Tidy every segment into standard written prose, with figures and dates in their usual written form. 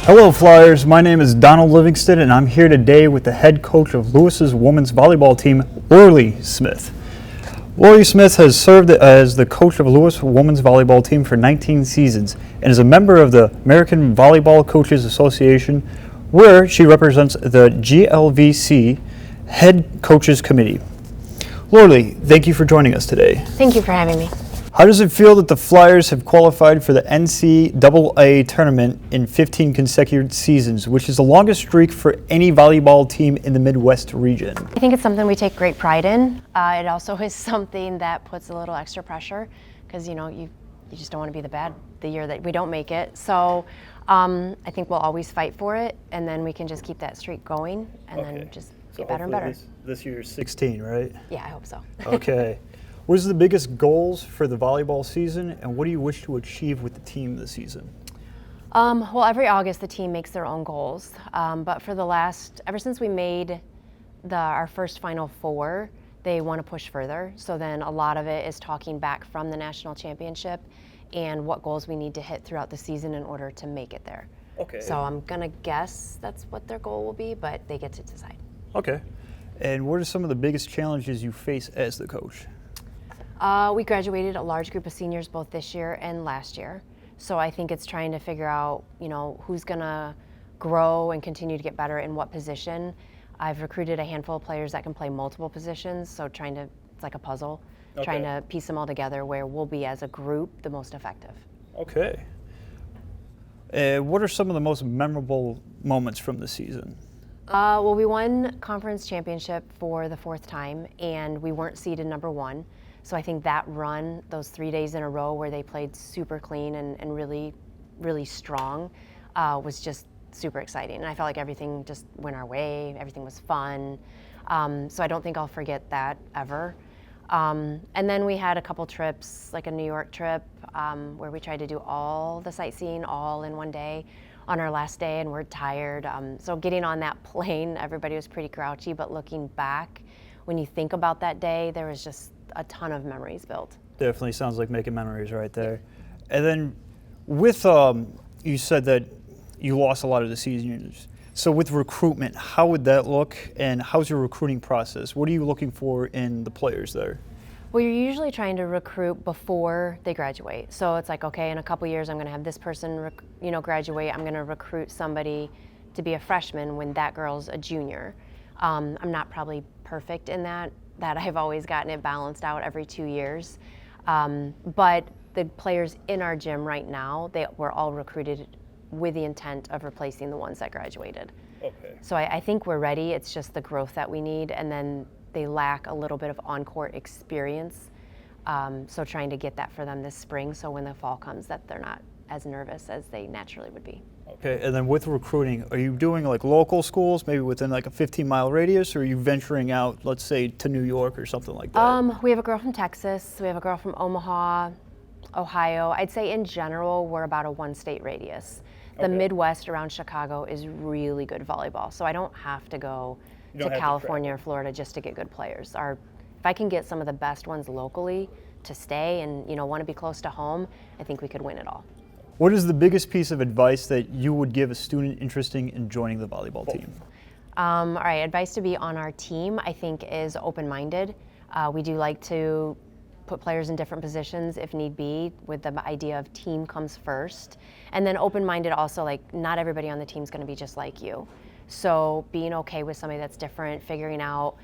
Hello Flyers, my name is Donald Livingston and I'm here today with the head coach of Lewis's women's volleyball team, Lorelee Smith. Lorelee Smith has served as the coach of Lewis women's volleyball team for 19 seasons and is a member of the American Volleyball Coaches Association, where she represents the GLVC Head Coaches Committee. Lorelee, thank you for joining us today. Thank you for having me. How does it feel that the Flyers have qualified for the NCAA tournament in 15 consecutive seasons, which is the longest streak for any volleyball team in the Midwest region? I think it's something we take great pride in. It also is something that puts a little extra pressure because, you just don't want to be the year that we don't make it. So I think we'll always fight for it, and then we can just keep that streak going and then just get better and better. This year's 16, right? Yeah, I hope so. Okay. What is the biggest goals for the volleyball season, and what do you wish to achieve with the team this season? Well, every August the team makes their own goals, but ever since we made our first Final Four, they want to push further. So then a lot of it is talking back from the national championship and what goals we need to hit throughout the season in order to make it there. Okay. So I'm gonna guess that's what their goal will be, but they get to decide. Okay. And what are some of the biggest challenges you face as the coach? We graduated a large group of seniors both this year and last year. So I think it's trying to figure out, who's gonna grow and continue to get better in what position. I've recruited a handful of players that can play multiple positions, so it's like a puzzle, trying to piece them all together where we'll be as a group the most effective. Okay. What are some of the most memorable moments from the season? Well, we won conference championship for the 4th time, and we weren't seeded number 1. So I think that run, those 3 days in a row where they played super clean and really, really strong, was just super exciting. And I felt like everything just went our way, everything was fun. So I don't think I'll forget that ever. And then we had a couple trips, like a New York trip, where we tried to do all the sightseeing all in one day on our last day, and we're tired. So getting on that plane, everybody was pretty grouchy, but looking back, when you think about that day, there was just a ton of memories built. Definitely sounds like making memories right there. And then with, you said that you lost a lot of the seniors. So with recruitment, how would that look, and how's your recruiting process? What are you looking for in the players there? Well, you're usually trying to recruit before they graduate. So it's like, okay, in a couple years I'm gonna have this person graduate. I'm gonna recruit somebody to be a freshman when that girl's a junior. I'm not probably perfect in that I've always gotten it balanced out every 2 years. But the players in our gym right now, they were all recruited with the intent of replacing the ones that graduated. Okay. So I think we're ready. It's just the growth that we need, and then they lack a little bit of on-court experience. So trying to get that for them this spring, so when the fall comes that they're not as nervous as they naturally would be. Okay, and then with recruiting, are you doing like local schools, maybe within like a 15-mile radius, or are you venturing out, let's say, to New York or something like that? We have a girl from Texas, we have a girl from Omaha, Ohio. I'd say in general, we're about a 1-state radius. The Midwest around Chicago is really good volleyball, so I don't have to go to California or Florida just to get good players. If I can get some of the best ones locally to stay and want to be close to home, I think we could win it all. What is the biggest piece of advice that you would give a student interested in joining the volleyball team? All right, advice to be on our team, I think, is open-minded. We do like to put players in different positions if need be, with the idea of team comes first. And then open-minded also, like not everybody on the team is going to be just like you. So being okay with somebody that's different, figuring out,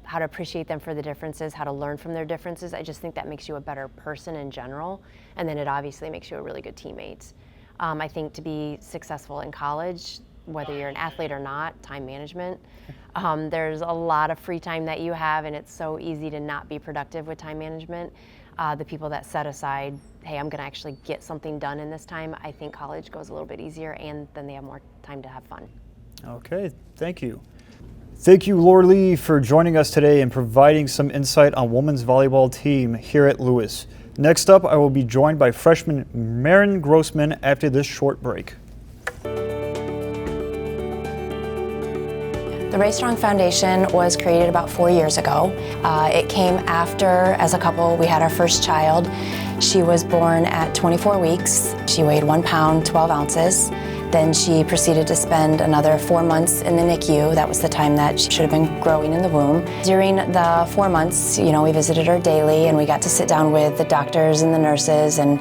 how to appreciate them for the differences, how to learn from their differences. I just think that makes you a better person in general, and then it obviously makes you a really good teammate. I think to be successful in college, whether you're an athlete or not, time management. There's a lot of free time that you have, and it's so easy to not be productive with time management. The people that set aside, hey, I'm gonna actually get something done in this time, I think college goes a little bit easier, and then they have more time to have fun. Okay, thank you. Thank you, Lorelee, for joining us today and providing some insight on women's volleyball team here at Lewis. Next up, I will be joined by freshman Marin Grossman after this short break. The Race Strong Foundation was created about 4 years ago. It came after, as a couple, we had our first child. She was born at 24 weeks. She weighed 1 pound, 12 ounces. Then she proceeded to spend another 4 months in the NICU. That was the time that she should have been growing in the womb. During the 4 months, we visited her daily, and we got to sit down with the doctors and the nurses, and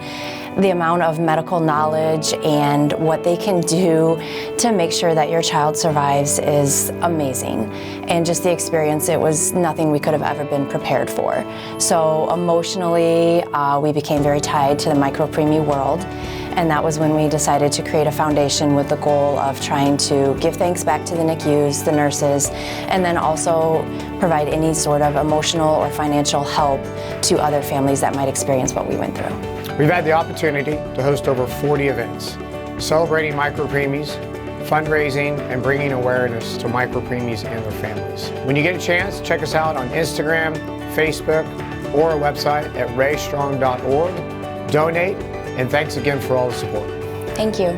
the amount of medical knowledge and what they can do to make sure that your child survives is amazing. And just the experience, it was nothing we could have ever been prepared for. So emotionally, we became very tied to the micro-preemie world. And that was when we decided to create a foundation with the goal of trying to give thanks back to the NICUs, the nurses, and then also provide any sort of emotional or financial help to other families that might experience what we went through. We've had the opportunity to host over 40 events, celebrating micro-preemies, fundraising, and bringing awareness to micro-preemies and their families. When you get a chance, check us out on Instagram, Facebook, or our website at raystrong.org. Donate, and thanks again for all the support. Thank you.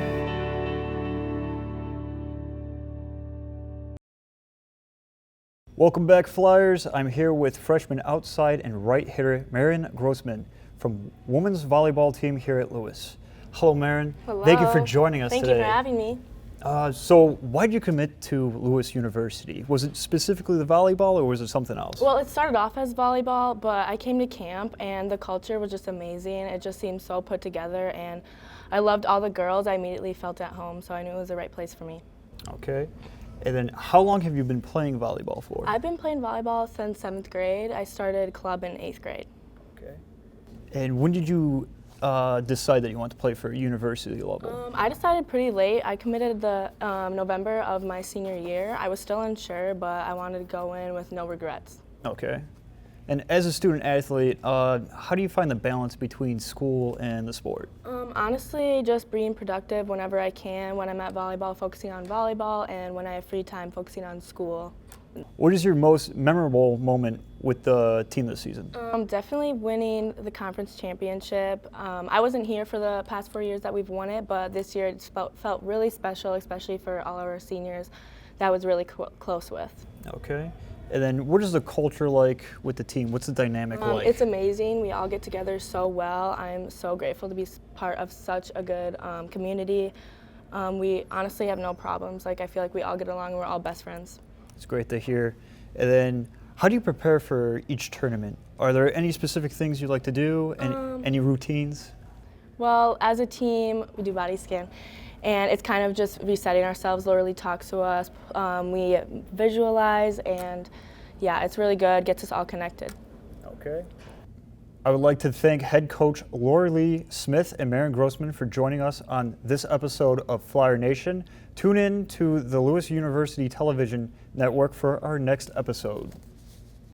Welcome back, Flyers. I'm here with freshman outside and right hitter Marin Grossman from women's volleyball team here at Lewis. Hello, Marin. Hello. Thank you for joining us Thank today. you for having me. So why did you commit to Lewis University? Was it specifically the volleyball, or was it something else? Well, it started off as volleyball, but I came to camp and the culture was just amazing. It just seemed so put together, and I loved all the girls. I immediately felt at home, so I knew it was the right place for me. Okay. And then how long have you been playing volleyball for? I've been playing volleyball since 7th grade. I started club in 8th grade. Okay. And when did you decide that you want to play for university level? I decided pretty late. I committed the November of my senior year. I was still unsure, but I wanted to go in with no regrets. Okay. And as a student athlete, how do you find the balance between school and the sport? Honestly, just being productive whenever I can. When I'm at volleyball, focusing on volleyball, and when I have free time, focusing on school. What is your most memorable moment with the team this season? Definitely winning the conference championship. I wasn't here for the past 4 years that we've won it, but this year it felt really special, especially for all of our seniors that I was really close with. Okay. And then what is the culture like with the team? What's the dynamic like? It's amazing. We all get together so well. I'm so grateful to be part of such a good community. We honestly have no problems. I feel like we all get along. We're all best friends. It's great to hear. And then how do you prepare for each tournament? Are there any specific things you like to do? Any routines? Well, as a team, we do body scan. And it's kind of just resetting ourselves. Lorelee talks to us. We visualize, and yeah, it's really good. Gets us all connected. Okay. I would like to thank head coach Lorelee Smith and Marin Grossman for joining us on this episode of Flyer Nation. Tune in to the Lewis University Television Network for our next episode.